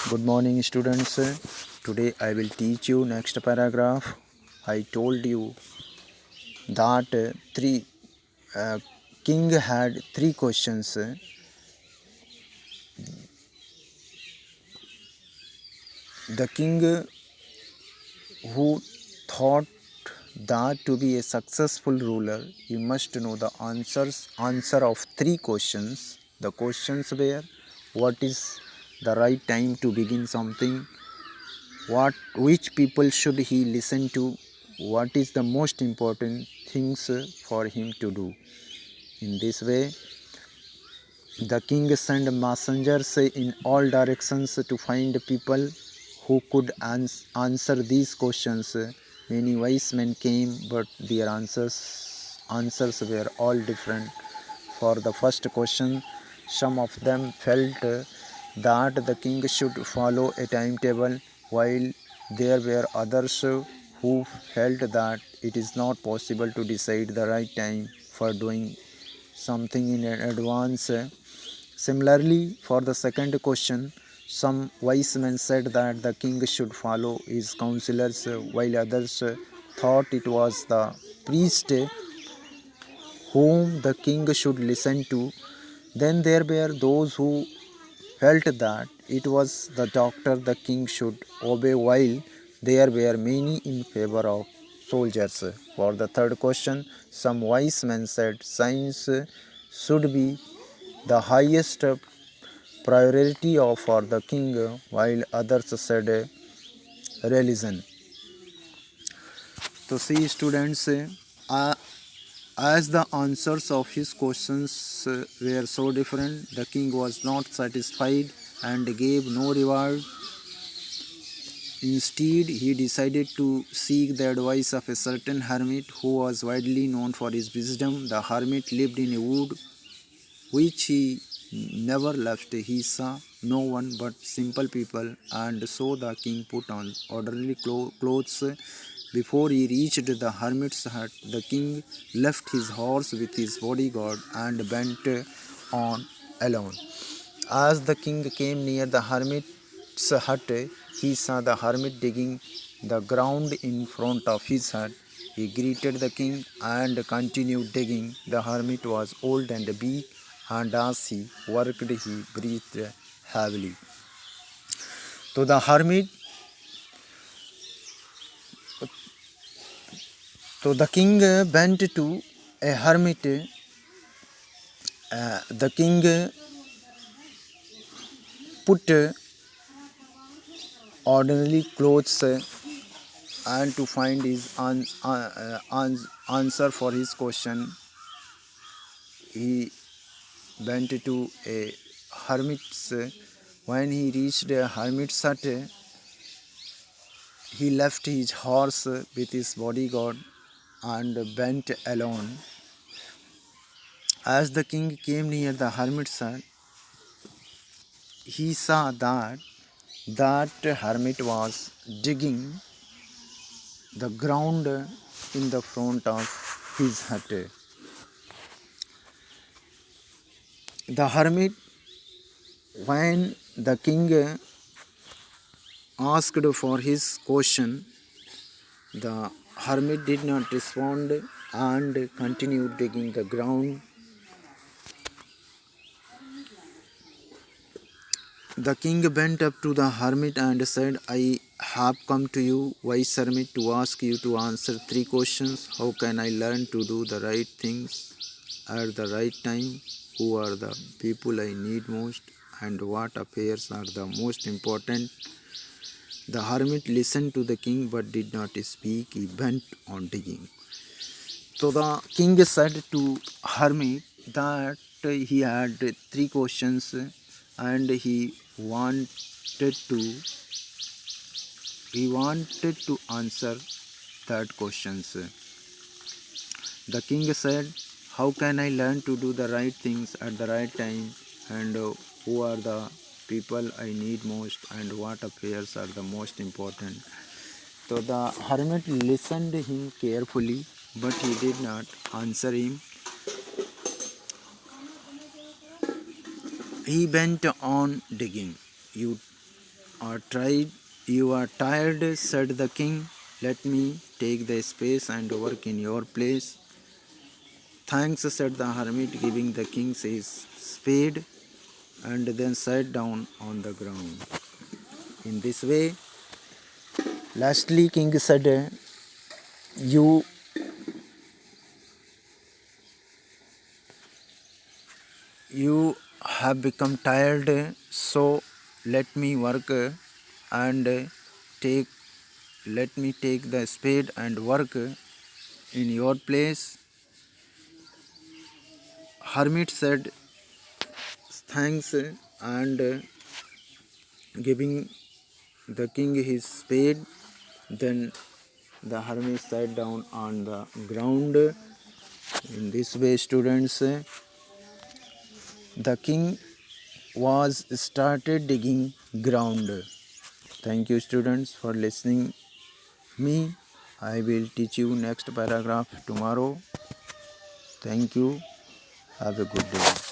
Good morning, students. Today I will teach you next paragraph. I told you that three king had three questions. The king who thought that to be a successful ruler, he must know the answer of three questions. The questions were: what is the right time to begin something? Which people should he listen to? What is the most important things for him to do? In this way, the king sent messengers in all directions to find people who could answer these questions. Many wise men came, but their answers were all different. For the first question, some of them felt that the king should follow a timetable, while there were others who felt that it is not possible to decide the right time for doing something in advance. Similarly, for the second question, some wise men said that the king should follow his counselors, while others thought it was the priest whom the king should listen to. Then there were those who felt that it was the doctor the king should obey, while there were many in favor of soldiers. For the third question, some wise men said science should be the highest priority for the king, while others said religion. So see, students, as the answers of his questions were so different, the king was not satisfied and gave no reward. Instead, he decided to seek the advice of a certain hermit who was widely known for his wisdom. The hermit lived in a wood which he never left. He saw no one but simple people, and so the king put on orderly clothes. Before he reached the hermit's hut, the king left his horse with his bodyguard and went on alone. As the king came near the hermit's hut, he saw the hermit digging the ground in front of his hut. He greeted the king and continued digging. The hermit was old and weak, and as he worked, he breathed heavily. So the hermit, so the king went to a hermit. The king put ordinary clothes and to find his answer for his question, he went to a hermit's. When he reached a hermit's hut, he left his horse with his bodyguard and went alone. As the king came near the hermit's hut, he saw that hermit was digging the ground in the front of his hut. The hermit, when the king asked for his question, the hermit did not respond and continued digging the ground. The king went up to the hermit and said, I have come to you, wise hermit, to ask you to answer three questions. How can I learn to do the right things at the right time? Who are the people I need most? And what affairs are the most important? The hermit listened to the king but did not speak. He went on digging. So the king said to hermit that he had three questions and he wanted to answer that questions. The king said, how can I learn to do the right things at the right time, and who are the people I need most, and what affairs are the most important? So the hermit listened him carefully, but he did not answer him. He went on digging. You are tired, said the king. Let me take the space and work in your place. Thanks, said the hermit, giving the king his spade, and then sat down on the ground. In this way, lastly, king said, You you have become tired, so let me work and take let me take the spade and work in your place. Hermit said thanks and giving the king his spade. Then the hermit sat down on the ground. In this way, students, the king was started digging ground. Thank you, students, for listening me. I will teach you next paragraph tomorrow. Thank you. Have a good day.